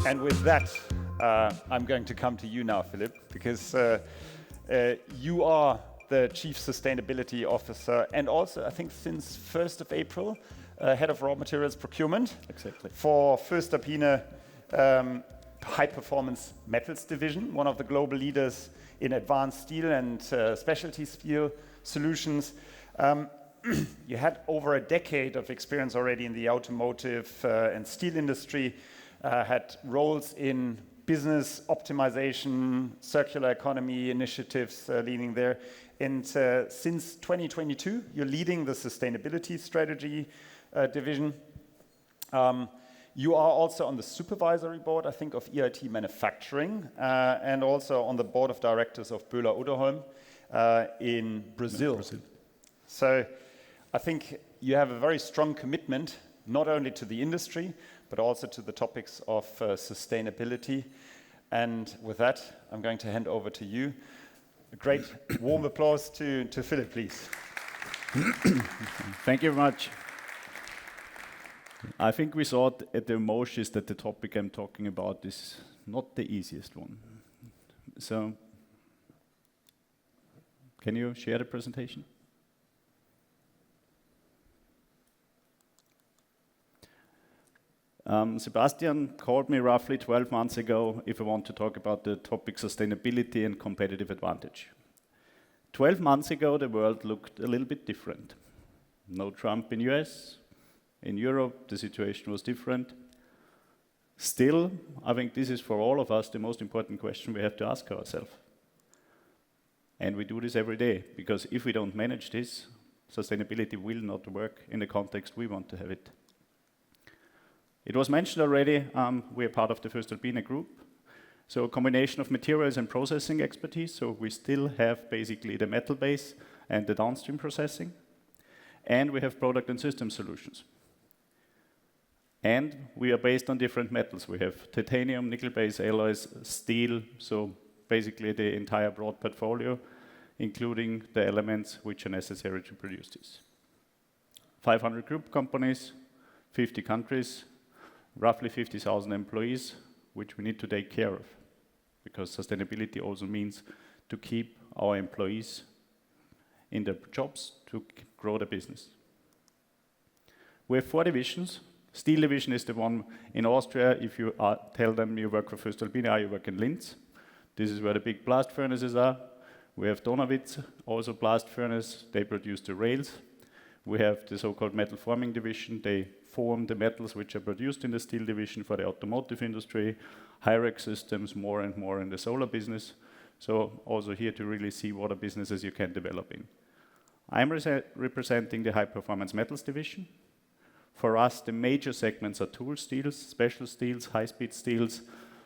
And with that, I'm going to come to you now, Philipp, because you are the Chief Sustainability Officer and also, I think, since 1st of April, Head of Raw Materials Procurement. Exactly. For Voestalpine High Performance Metals Division, one of the global leaders in advanced steel and specialty steel solutions. You had over a decade of experience already in the automotive and steel industry, had roles in business optimization, circular economy initiatives leading there. And since 2022, you're leading the sustainability strategy division. You are also on the supervisory board, I think, of EIT Manufacturing, and also on the board of directors of Böhler Uddeholm in Brazil. So I think you have a very strong commitment, not only to the industry, but also to the topics of sustainability. And with that, I'm going to hand over to you. A great warm applause to Philipp, please. Thank you very much. I think we saw at the emotions that the topic I'm talking about is not the easiest one. So, can you share the presentation? Sebastian called me roughly 12 months ago if I want to talk about the topic sustainability and competitive advantage. 12 months ago, the world looked a little bit different. No Trump in US. In Europe, the situation was different. Still, I think this is for all of us the most important question we have to ask ourselves. And we do this every day, because if we don't manage this, sustainability will not work in the context we want to have it. It was mentioned already, we are part of the Voestalpine group. So a combination of materials and processing expertise. So we still have basically the metal base and the downstream processing. And we have product and system solutions. And we are based on different metals. We have titanium, nickel-based alloys, steel, so basically the entire broad portfolio, including the elements which are necessary to produce this. 500 group companies, 50 countries, roughly 50,000 employees, which we need to take care of, because sustainability also means to keep our employees in their jobs to grow the business. We have 4 divisions. Steel division is the one in Austria. If you tell them you work for Voestalpine, you work in Linz. This is where the big blast furnaces are. We have Donawitz, also blast furnace. They produce the rails. We have the so-called metal forming division. They form the metals which are produced in the steel division for the automotive industry, high-rec systems, more and more in the solar business. So also here to really see what are businesses you can develop in. I'm representing the high-performance metals division. For us, the major segments are tool steels, special steels, high-speed steels,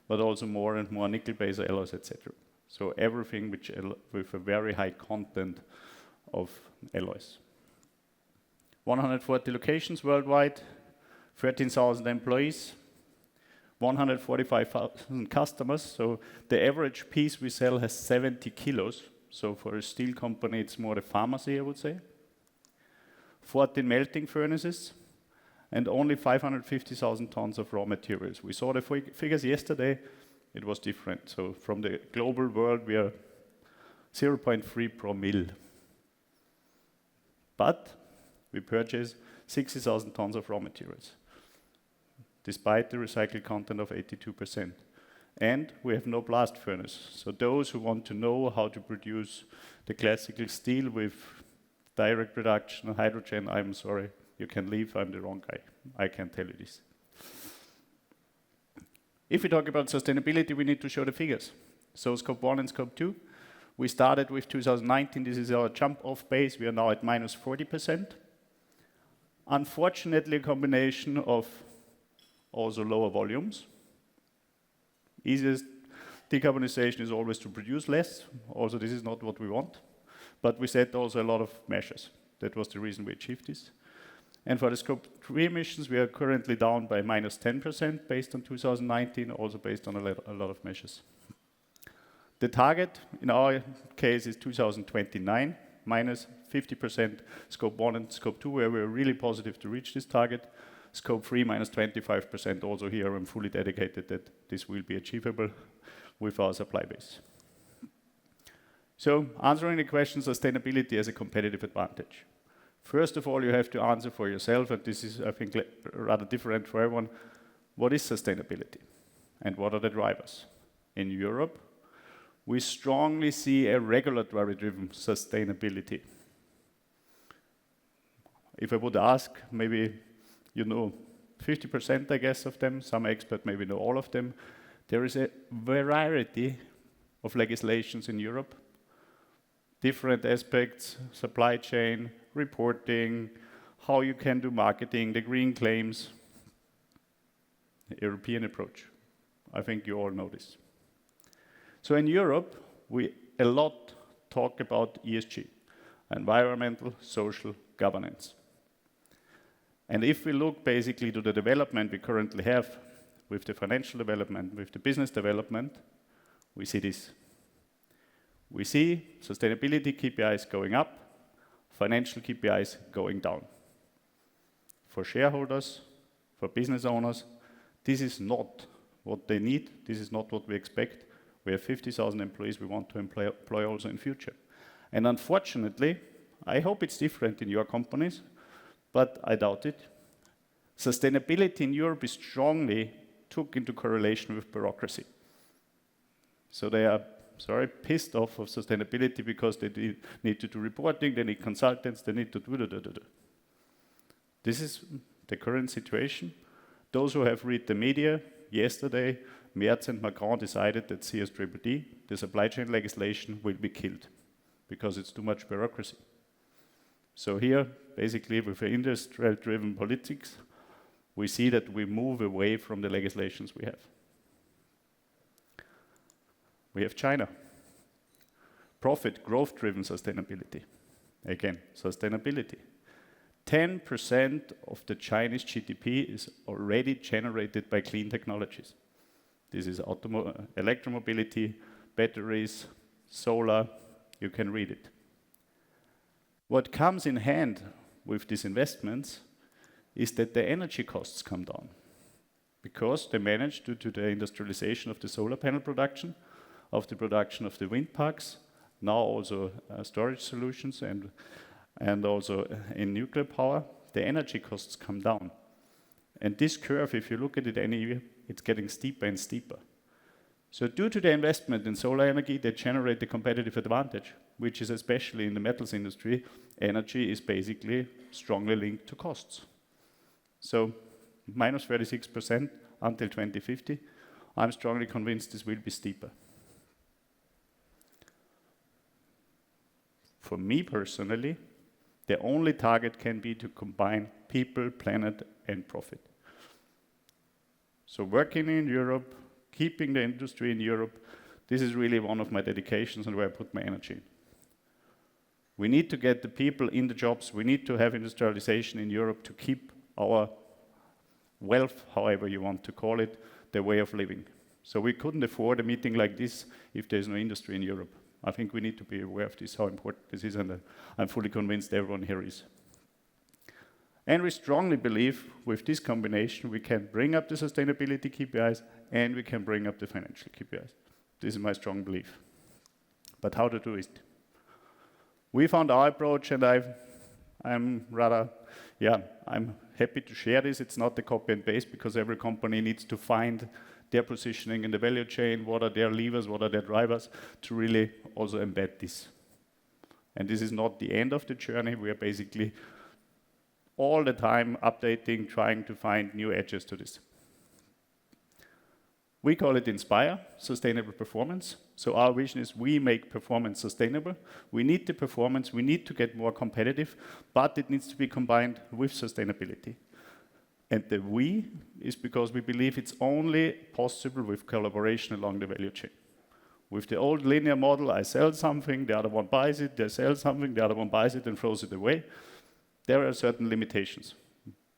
but also more and more nickel-based alloys, etc. So everything which with a very high content of alloys. 140 locations worldwide, 13,000 employees, 145,000 customers. So the average piece we sell has 70 kilos. So for a steel company, it's more a pharmacy, I would say. 14 melting furnaces, and only 550,000 tons of raw materials. We saw the figures yesterday, it was different. So from the global world, we are 0.3 per mil. But we purchase 60,000 tons of raw materials, despite the recycled content of 82%. And we have no blast furnace. So those who want to know how to produce the classical steel with direct reduction, hydrogen, I'm sorry, you can leave, I'm the wrong guy. I can't tell you this. If we talk about sustainability, we need to show the figures. So Scope 1 and Scope 2, we started with 2019, this is our jump-off base, we are now at minus 40%. Unfortunately, a combination of also lower volumes. Easiest decarbonisation is always to produce less. Also, this is not what we want. But we set also a lot of measures. That was the reason we achieved this. And for the Scope 3 emissions, we are currently down by minus 10% based on 2019, also based on a lot of measures. The target, in our case, is 2029, minus 50% Scope 1 and Scope 2, where we're really positive to reach this target. Scope 3 minus 25%. Also here, I'm fully dedicated that this will be achievable with our supply base. So answering the question, sustainability as a competitive advantage. First of all, you have to answer for yourself, and this is, I think, rather different for everyone. What is sustainability? And what are the drivers? In Europe, we strongly see a regulatory-driven sustainability. If I would ask, maybe you know 50%, I guess, of them. Some experts maybe know all of them. There is a variety of legislations in Europe. Different aspects, supply chain, reporting, how you can do marketing, the green claims, the European approach. I think you all know this. So in Europe, we a lot talk about ESG, environmental, social, governance. And if we look basically to the development we currently have with the financial development, with the business development, we see this. We see sustainability KPIs going up, financial KPIs going down. For shareholders, for business owners, this is not what they need. This is not what we expect. We have 50,000 employees we want to employ also in future. And unfortunately, I hope it's different in your companies, but I doubt it. Sustainability in Europe is strongly took into correlation with bureaucracy. So they are, pissed off of sustainability because they need to do reporting, they need consultants, they need to do. This is the current situation. Those who have read the media, yesterday, Merz and Macron decided that CSDDD, the supply chain legislation, will be killed because it's too much bureaucracy. So here, basically, with industrial-driven politics, we see that we move away from the legislations we have. We have China. Profit, growth-driven sustainability. Again, sustainability. 10% of the Chinese GDP is already generated by clean technologies. This is electromobility, batteries, solar, you can read it. What comes in hand with these investments is that the energy costs come down because they managed, due to the industrialization of the solar panel production, of the production of the wind parks, now also storage solutions and also in nuclear power, the energy costs come down. And this curve, if you look at it any year, it's getting steeper and steeper. So due to the investment in solar energy, they generate the competitive advantage, which is especially in the metals industry, energy is basically strongly linked to costs. So minus 36% until 2050, I'm strongly convinced this will be steeper. For me personally, the only target can be to combine people, planet, and profit. So working in Europe, keeping the industry in Europe, this is really one of my dedications and where I put my energy in. We need to get the people in the jobs. We need to have industrialization in Europe to keep our wealth, however you want to call it, the way of living. So we couldn't afford a meeting like this if there's no industry in Europe. I think we need to be aware of this, how important this is, and I'm fully convinced everyone here is. And we strongly believe with this combination we can bring up the sustainability KPIs and we can bring up the financial KPIs. This is my strong belief. But how to do it? We found our approach, and I'm happy to share this. It's not the copy and paste because every company needs to find their positioning in the value chain, what are their levers, what are their drivers, to really also embed this. And this is not the end of the journey. We are basically all the time updating, trying to find new edges to this. We call it Inspire, Sustainable Performance. So our vision is we make performance sustainable. We need the performance, we need to get more competitive, but it needs to be combined with sustainability. And the we is because we believe it's only possible with collaboration along the value chain. With the old linear model, I sell something, the other one buys it, they sell something, the other one buys it and throws it away. There are certain limitations.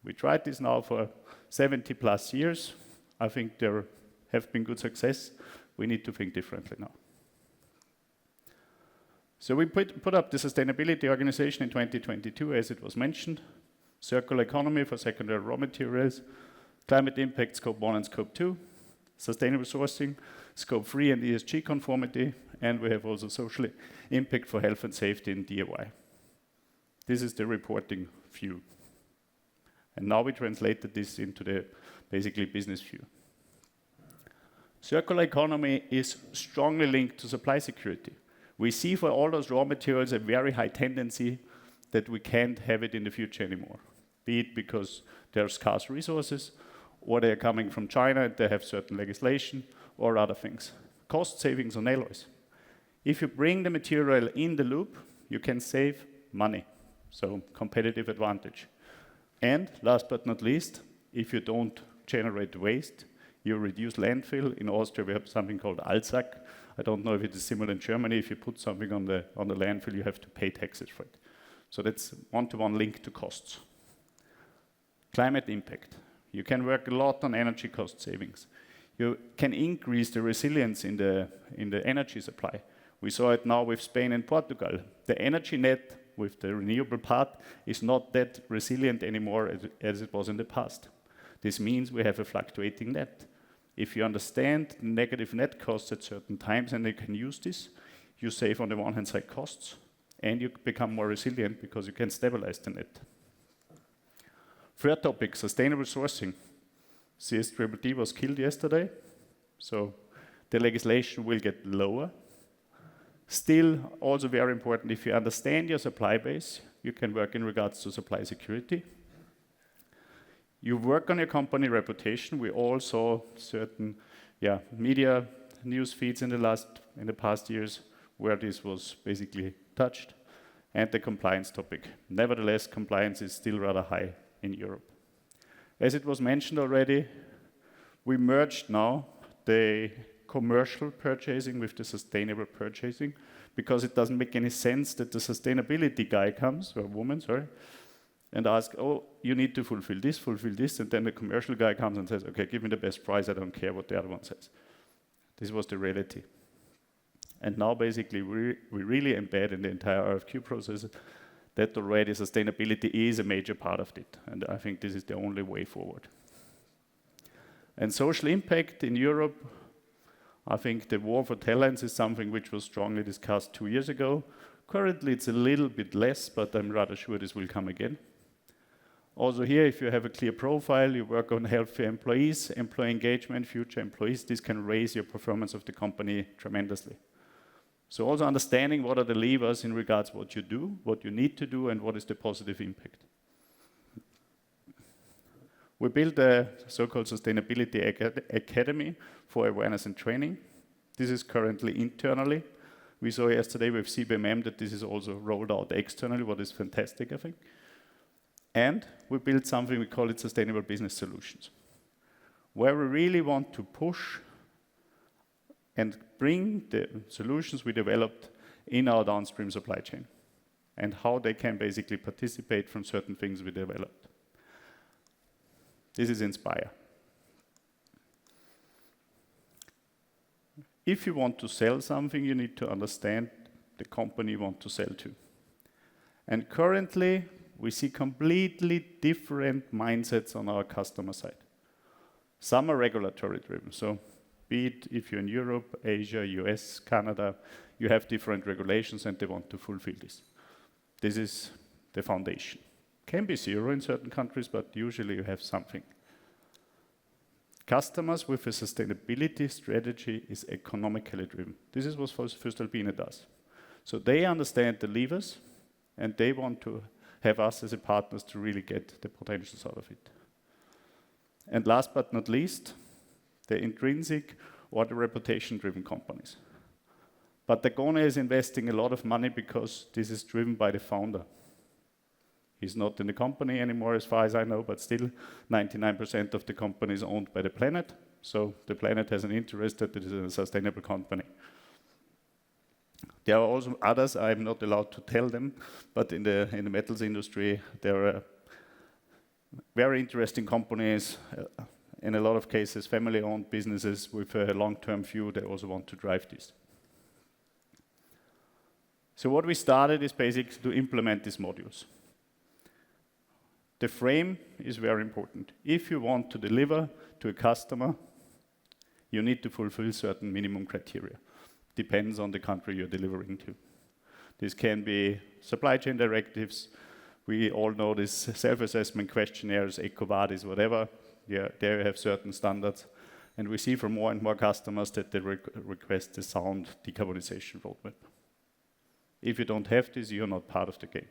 We tried this now for 70 plus years. I think there have been good success. We need to think differently now. So we put up the sustainability organization in 2022, as it was mentioned. circular economy for secondary raw materials, climate impact Scope 1 and Scope 2, sustainable sourcing, Scope 3 and ESG conformity, and we have also social impact for health and safety in DIY. This is the reporting view. And now we translated this into the basically business view. Circular economy is strongly linked to supply security. We see for all those raw materials a very high tendency that we can't have it in the future anymore, be it because there are scarce resources, or they are coming from China and they have certain legislation, or other things. Cost savings on alloys. If you bring the material in the loop, you can save money, so competitive advantage. And last but not least, if you don't generate waste, you reduce landfill. In Austria, we have something called Altsack. I don't know if it is similar in Germany. If you put something on the landfill, you have to pay taxes for it. So that's one-to-one link to costs. Climate impact. You can work a lot on energy cost savings. You can increase the resilience in the energy supply. We saw it now with Spain and Portugal. The energy net with the renewable part is not that resilient anymore as it was in the past. This means we have a fluctuating net. If you understand negative net costs at certain times and you can use this, you save on the one hand side costs and you become more resilient because you can stabilize the net. Third topic, sustainable sourcing. CSDDD was killed yesterday, so the legislation will get lower. Still, also very important, if you understand your supply base, you can work in regards to supply security. You work on your company reputation. We all saw certain media news feeds in the past years where this was basically touched, and the compliance topic. Nevertheless, compliance is still rather high in Europe. As it was mentioned already, we merged now the commercial purchasing with the sustainable purchasing, because it doesn't make any sense that the sustainability guy comes, or woman, sorry, and asks, oh, you need to fulfill this, and then the commercial guy comes and says, okay, give me the best price, I don't care what the other one says. This was the reality. And now basically we really embed in the entire RFQ process that already sustainability is a major part of it, and I think this is the only way forward. And social impact in Europe, I think the war for talents is something which was strongly discussed 2 years ago. Currently it's a little bit less, but I'm rather sure this will come again. Also here, if you have a clear profile, you work on healthy employees, employee engagement, future employees, this can raise your performance of the company tremendously. So also understanding what are the levers in regards to what you do, what you need to do, and what is the positive impact. We built a so-called Sustainability Academy for awareness and training. This is currently internally. We saw yesterday with CBMM that this is also rolled out externally, what is fantastic, I think. And we built something, we call it Sustainable Business Solutions, where we really want to push and bring the solutions we developed in our downstream supply chain and how they can basically participate from certain things we developed. This is Inspire. If you want to sell something, you need to understand the company you want to sell to. And currently, we see completely different mindsets on our customer side. Some are regulatory driven, so be it if you're in Europe, Asia, US, Canada, you have different regulations and they want to fulfill this. This is the foundation. Can be zero in certain countries, but usually you have something. Customers with a sustainability strategy is economically driven. This is what Voestalpine does. So they understand the levers and they want to have us as a partners to really get the potentials out of it. And last but not least, the intrinsic or the reputation-driven companies. Patagonia is investing a lot of money because this is driven by the founder. He's not in the company anymore as far as I know, but still 99% of the company is owned by the planet. So the planet has an interest that it is a sustainable company. There are also others, I'm not allowed to tell them, but in the metals industry, there are very interesting companies, in a lot of cases, family-owned businesses with a long-term view, they also want to drive this. So what we started is basically to implement these modules. The frame is very important. If you want to deliver to a customer, you need to fulfill certain minimum criteria. Depends on the country you're delivering to. This can be supply chain directives. We all know this self-assessment questionnaires, EcoVadis, whatever. Yeah, there you have certain standards. And we see from more and more customers that they request a sound decarbonisation roadmap. If you don't have this, you're not part of the game.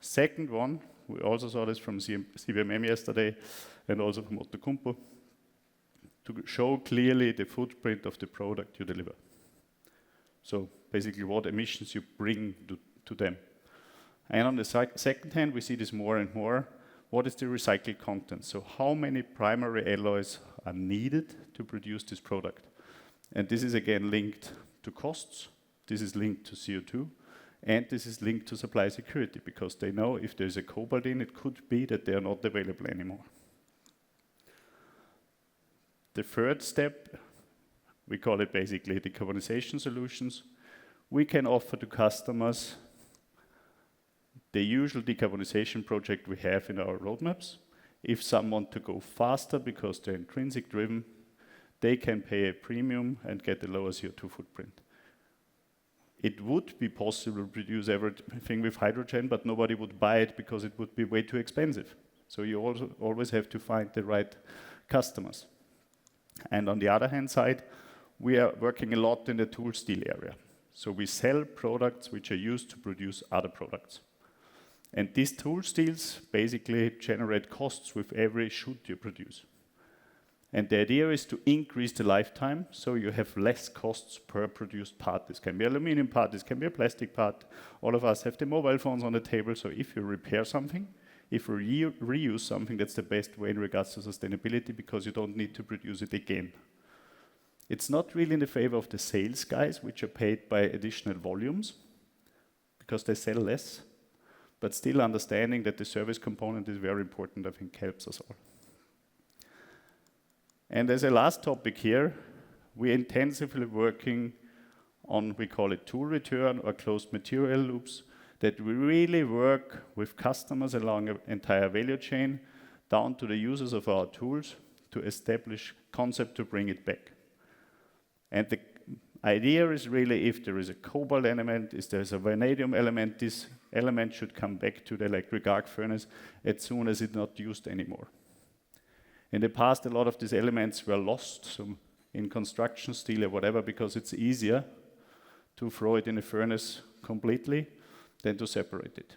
Second one, we also saw this from CBMM yesterday and also from Outokumpu, to show clearly the footprint of the product you deliver. So basically what emissions you bring to them. And on the second hand, we see this more and more. What is the recycled content? So how many primary alloys are needed to produce this product? And this is again linked to costs. This is linked to CO2. And this is linked to supply security, because they know if there's a cobalt in, it could be that they are not available anymore. The third step, we call it basically decarbonisation solutions. We can offer to customers the usual decarbonisation project we have in our roadmaps. If some want to go faster because they're intrinsic driven, they can pay a premium and get a lower CO2 footprint. It would be possible to produce everything with hydrogen, but nobody would buy it because it would be way too expensive. So you also always have to find the right customers. And on the other hand side, we are working a lot in the tool steel area. So we sell products which are used to produce other products. And these tool steels basically generate costs with every shoot you produce. And the idea is to increase the lifetime, so you have less costs per produced part. This can be aluminum part, this can be a plastic part. All of us have the mobile phones on the table, so if you repair something, if you reuse something, that's the best way in regards to sustainability, because you don't need to produce it again. It's not really in the favor of the sales guys, which are paid by additional volumes, because they sell less, but still understanding that the service component is very important, I think helps us all. And as a last topic here, we're intensively working on, we call it tool return or closed material loops, that we really work with customers along an entire value chain down to the users of our tools to establish concept to bring it back. And the idea is really, if there is a cobalt element, if there is a vanadium element, this element should come back to the electric arc furnace as soon as it's not used anymore. In the past, a lot of these elements were lost, so in construction steel or whatever, because it's easier to throw it in a furnace completely than to separate it.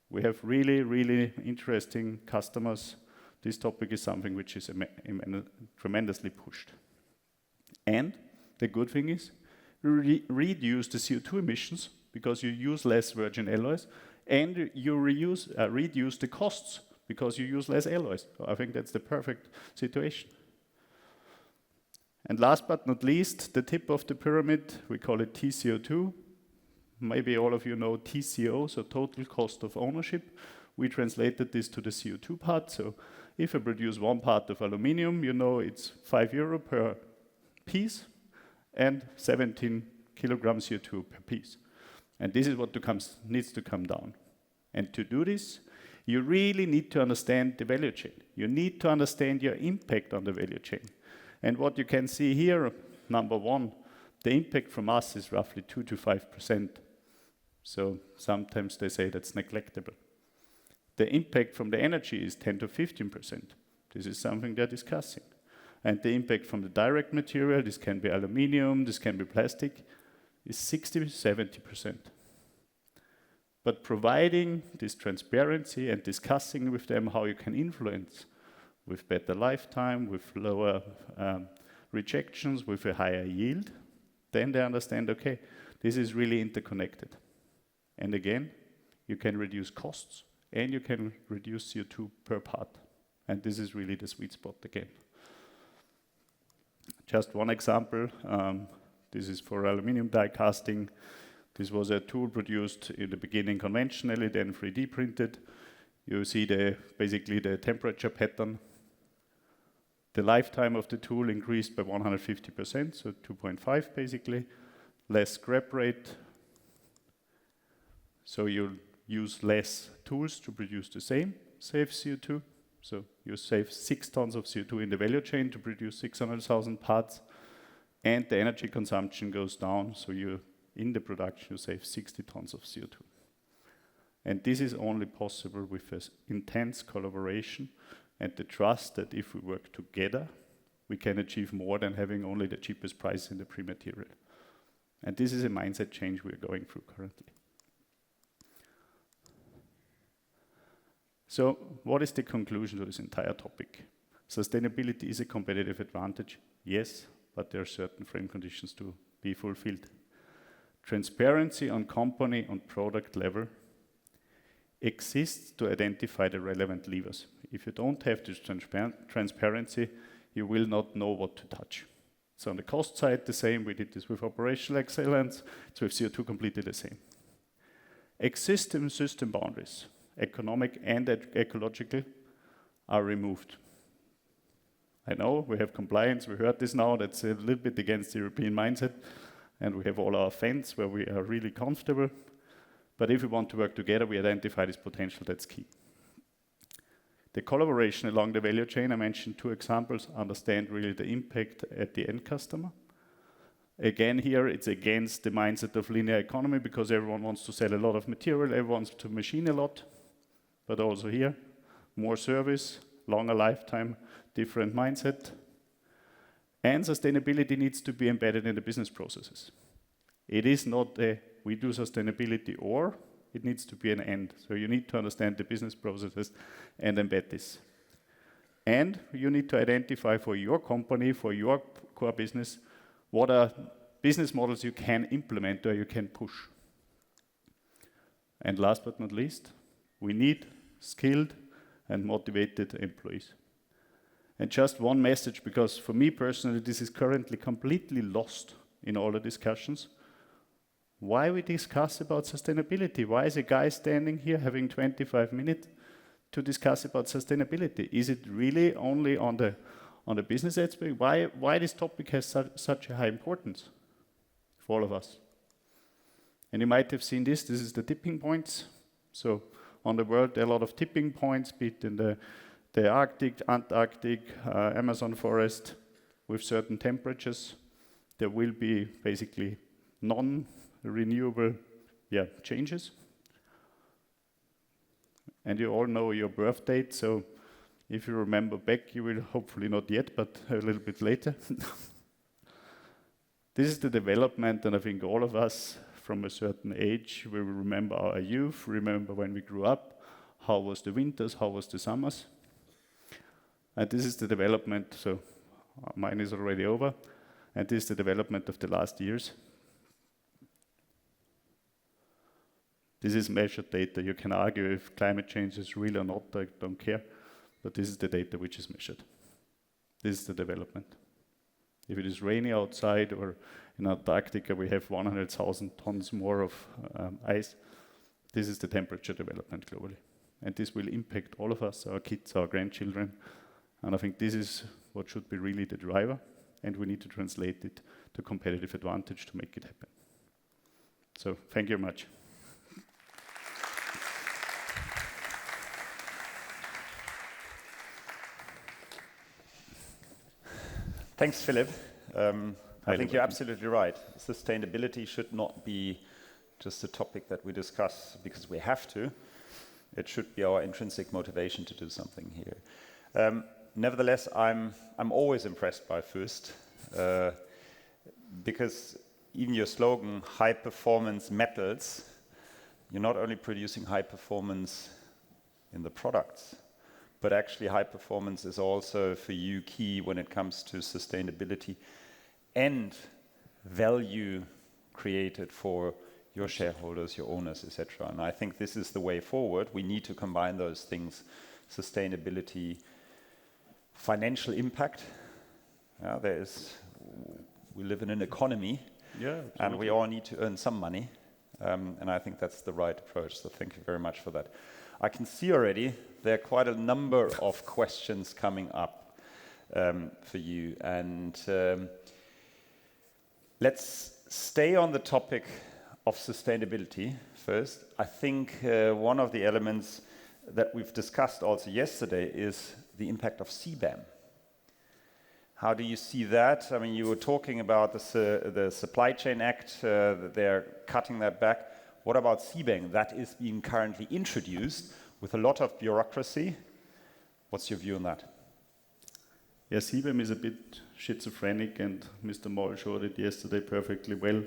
We have really, really interesting customers. This topic is something which is tremendously pushed. And the good thing is, we reduce the CO2 emissions because you use less virgin alloys, and you reduce the costs because you use less alloys. So I think that's the perfect situation. And last but not least, the tip of the pyramid, we call it TCO2. Maybe all of you know TCO, so total cost of ownership. We translated this to the CO2 part. So if I produce one part of aluminium, you know it's €5 per piece and 17 kilograms CO2 per piece. And this is what needs to come down. And to do this, you really need to understand the value chain. You need to understand your impact on the value chain. And what you can see here, number one, the impact from us is roughly 2 to 5%. So sometimes they say that's neglectable. The impact from the energy is 10 to 15%. This is something they're discussing. And the impact from the direct material, this can be aluminium, this can be plastic, is 60 to 70%. But providing this transparency and discussing with them how you can influence with better lifetime, with lower rejections, with a higher yield, then they understand, okay, this is really interconnected. And again, you can reduce costs and you can reduce CO2 per part. And this is really the sweet spot again. Just one example, this is for aluminum die casting. This was a tool produced in the beginning conventionally, then 3D printed. You see basically the temperature pattern. The lifetime of the tool increased by 150%, so 2.5 basically. Less scrap rate. So you use less tools to produce the same, save CO2. So you save 6 tons of CO2 in the value chain to produce 600,000 parts, and the energy consumption goes down, so you, in the production, you save 60 tons of CO2. And this is only possible with an intense collaboration and the trust that if we work together, we can achieve more than having only the cheapest price in the pre-material. And this is a mindset change we are going through currently. So what is the conclusion to this entire topic? Sustainability is a competitive advantage, yes, but there are certain frame conditions to be fulfilled. Transparency on company and product level exists to identify the relevant levers. If you don't have this transparency, you will not know what to touch. So on the cost side, the same. We did this with operational excellence. It's with CO2 completely the same. Existing system boundaries, economic and ecological, are removed. I know we have compliance. We heard this now. That's a little bit against the European mindset. And we have all our fence where we are really comfortable. But if we want to work together, we identify this potential. That's key. The collaboration along the value chain, I mentioned 2 examples, understand really the impact at the end customer. Again, here it's against the mindset of linear economy because everyone wants to sell a lot of material, everyone wants to machine a lot. But also here, more service, longer lifetime, different mindset. And sustainability needs to be embedded in the business processes. It is not a we do sustainability or, it needs to be an and. So you need to understand the business processes and embed this. And you need to identify for your company, for your core business, what are business models you can implement or you can push. And last but not least, we need skilled and motivated employees. And just one message, because for me personally, this is currently completely lost in all the discussions. Why we discuss about sustainability? Why is a guy standing here having 25 minutes to discuss about sustainability? Is it really only on the business aspect? Why this topic has such a high importance for all of us? And you might have seen this. This is the tipping points. So on the world, there are a lot of tipping points, be it in the Arctic, Antarctic, Amazon forest, with certain temperatures. There will be basically non-renewable changes. And you all know your birth date, so if you remember back, you will hopefully not yet, but a little bit later. This is the development, and I think all of us from a certain age, we will remember our youth, remember when we grew up, how was the winters, how was the summers. And this is the development, so mine is already over, and this is the development of the last years. This is measured data. You can argue if climate change is real or not, I don't care, but this is the data which is measured. This is the development. If it is rainy outside or in Antarctica we have 100,000 tons more of ice, this is the temperature development globally. And this will impact all of us, our kids, our grandchildren. And I think this is what should be really the driver, and we need to translate it to competitive advantage to make it happen. So thank you very much. Thanks, Philipp. I think you're absolutely right. Sustainability should not be just a topic that we discuss because we have to. It should be our intrinsic motivation to do something here. Nevertheless, I'm always impressed by Voest, because even your slogan, high performance metals, you're not only producing high performance in the products, but actually high performance is also for you key when it comes to sustainability and value created for your shareholders, your owners, etc. And I think this is the way forward. We need to combine those things, sustainability, financial impact. We live in an economy, and we all need to earn some money. And I think that's the right approach. So thank you very much for that. I can see already there are quite a number of questions coming up for you. And let's stay on the topic of sustainability first. I think one of the elements that we've discussed also yesterday is the impact of CBAM. How do you see that? I mean, you were talking about the Supply Chain Act, that they're cutting that back. What about CBAM? That is being currently introduced with a lot of bureaucracy. What's your view on that? Yeah, CBAM is a bit schizophrenic, and Mr. Moll showed it yesterday perfectly well.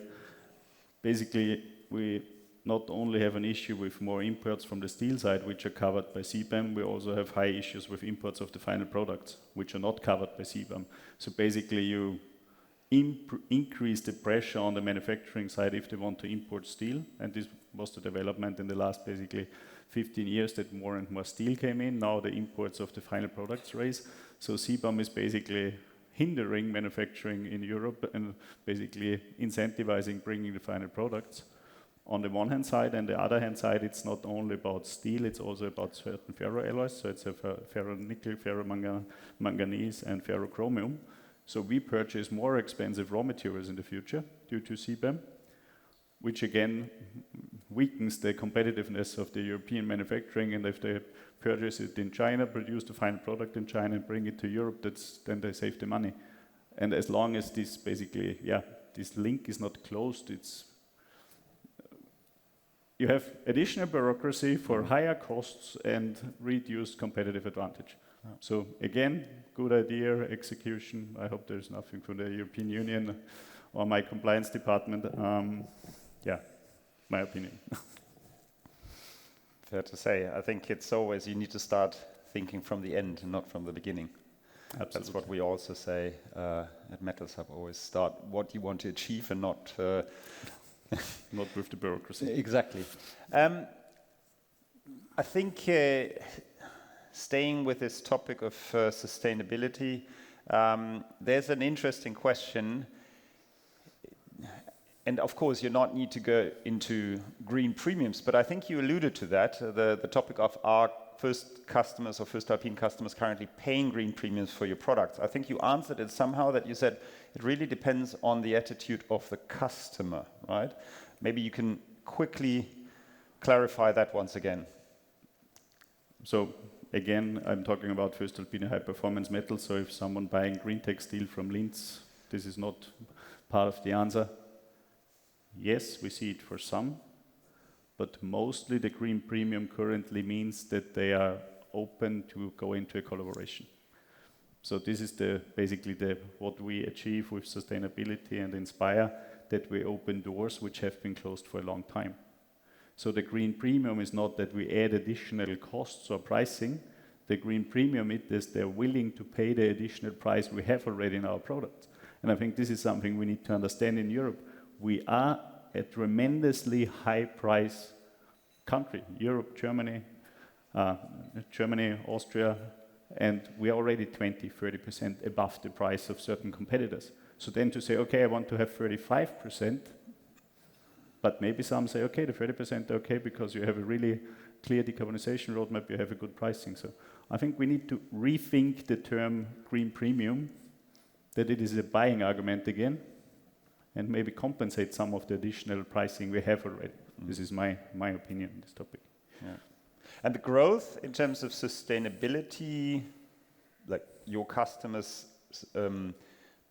Basically, we not only have an issue with more imports from the steel side, which are covered by CBAM, we also have high issues with imports of the final products, which are not covered by CBAM. So basically, you increase the pressure on the manufacturing side if they want to import steel, and this was the development in the last basically 15 years, that more and more steel came in. Now the imports of the final products raise. So CBAM is basically hindering manufacturing in Europe and basically incentivizing bringing the final products on the one hand side, and the other hand side, it's not only about steel, it's also about certain ferroalloys. So it's a ferronickel, ferromanganese, and ferrochromium. So we purchase more expensive raw materials in the future due to CBAM, which again weakens the competitiveness of the European manufacturing. And if they purchase it in China, produce the final product in China, and bring it to Europe, then they save the money. And as long as this basically, this link is not closed, you have additional bureaucracy for higher costs and reduced competitive advantage. Yeah. So again, good idea, execution. I hope there's nothing from the European Union or my compliance department. My opinion. Fair to say. I think it's always, you need to start thinking from the end and not from the beginning. Absolutely. That's what we also say at Metals Hub. Always start what you want to achieve and not... not with the bureaucracy. Exactly. I think staying with this topic of sustainability, there's an interesting question. And of course, you not need to go into green premiums, but I think you alluded to that, the topic of our first customers or Voestalpine customers currently paying green premiums for your products. I think you answered it somehow that you said it really depends on the attitude of the customer, right? Maybe you can quickly clarify that once again. So again, I'm talking about Voestalpine high performance metals. So if someone buying green tech steel from Linz, this is not part of the answer. Yes, we see it for some, but mostly the green premium currently means that they are open to go into a collaboration. So this is basically what we achieve with sustainability and Inspire, that we open doors which have been closed for a long time. So the green premium is not that we add additional costs or pricing. The green premium is they're willing to pay the additional price we have already in our products. And I think this is something we need to understand in Europe. We are a tremendously high price country, Europe, Germany, Austria, and we are already 20-30% above the price of certain competitors. So then to say, okay, I want to have 35%, but maybe some say, okay, the 30% okay because you have a really clear decarbonization roadmap, you have a good pricing. So I think we need to rethink the term green premium, that it is a buying argument again, and maybe compensate some of the additional pricing we have already. This is my opinion on this topic. Yeah. And the growth in terms of sustainability, like your customers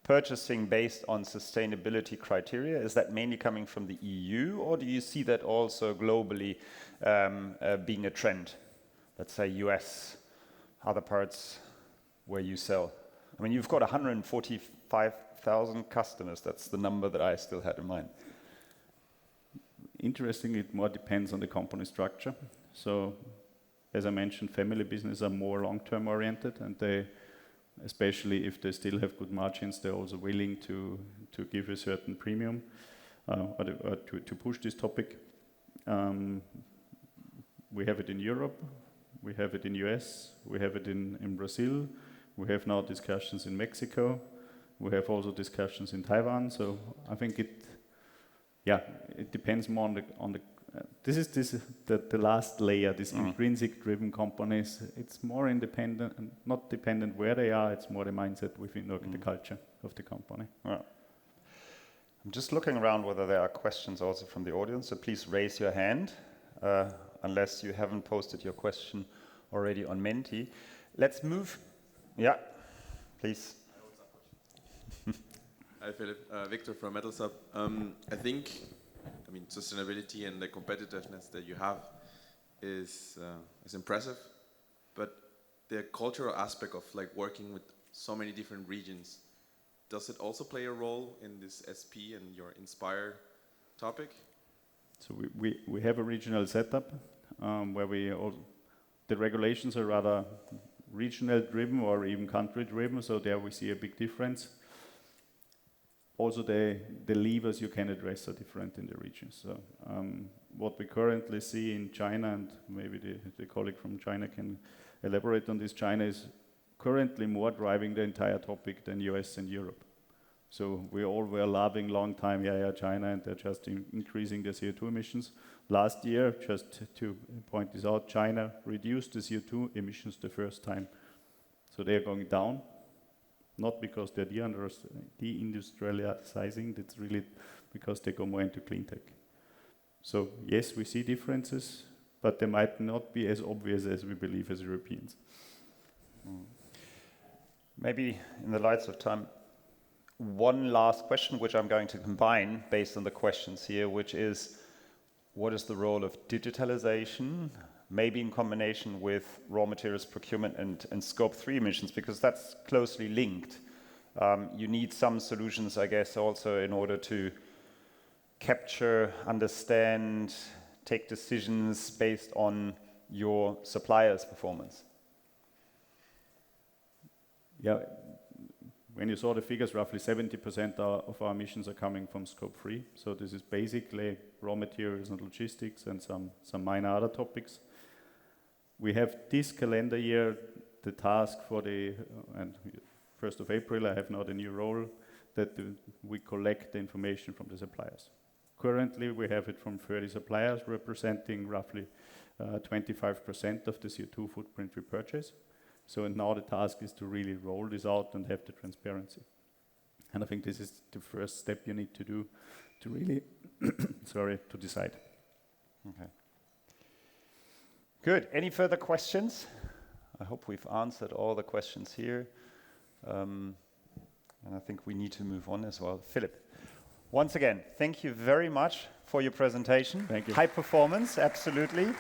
purchasing based on sustainability criteria, is that mainly coming from the EU, or do you see that also globally being a trend? Let's say US, other parts where you sell. I mean, you've got 145,000 customers. That's the number that I still had in mind. Interestingly, it more depends on the company structure. So, as I mentioned, family businesses are more long-term oriented, and they, especially if they still have good margins, they're also willing to give a certain premium or to push this topic. We have it in Europe, we have it in US, we have it in Brazil, we have now discussions in Mexico, we have also discussions in Taiwan. So I think it depends more on the this is the last layer, this intrinsic driven companies. It's more independent and not dependent where they are, it's more the mindset within the culture of the company. Well, I'm just looking around whether there are questions also from the audience, so please raise your hand, unless you haven't posted your question already on Menti. Let's move. Yeah, please. Hi, Philipp. Victor from MetalSub. I think, sustainability and the competitiveness that you have is impressive, but the cultural aspect of like working with so many different regions, does it also play a role in this SP and your Inspire topic? So we have a regional setup where the regulations are rather regional driven or even country driven, so there we see a big difference. Also the levers you can address are different in the regions. So what we currently see in China, and maybe the colleague from China can elaborate on this, China is currently more driving the entire topic than US and Europe. So we all were loving long time, China, and they're just increasing their CO2 emissions. Last year, just to point this out, China reduced the CO2 emissions the first time. So they're going down, not because they're deindustrializing, it's really because they go more into clean tech. So yes, we see differences, but they might not be as obvious as we believe as Europeans. Maybe in the lights of time, one last question, which I'm going to combine based on the questions here, which is, what is the role of digitalization, maybe in combination with raw materials procurement and Scope 3 emissions, because that's closely linked. You need some solutions, I guess, also in order to capture, understand, take decisions based on your supplier's performance. Yeah. When you saw the figures, roughly 70% of our emissions are coming from Scope 3. So this is basically raw materials and logistics and some minor other topics. We have this calendar year the task for and 1st of April, I have now the new role, that we collect the information from the suppliers. Currently, we have it from 30 suppliers, representing roughly 25% of the CO2 footprint we purchase. So now the task is to really roll this out and have the transparency. And I think this is the first step you need to do to really, to decide. Okay. Good. Any further questions? I hope we've answered all the questions here. And I think we need to move on as well. Philipp, once again, thank you very much for your presentation. Thank you. High performance, absolutely.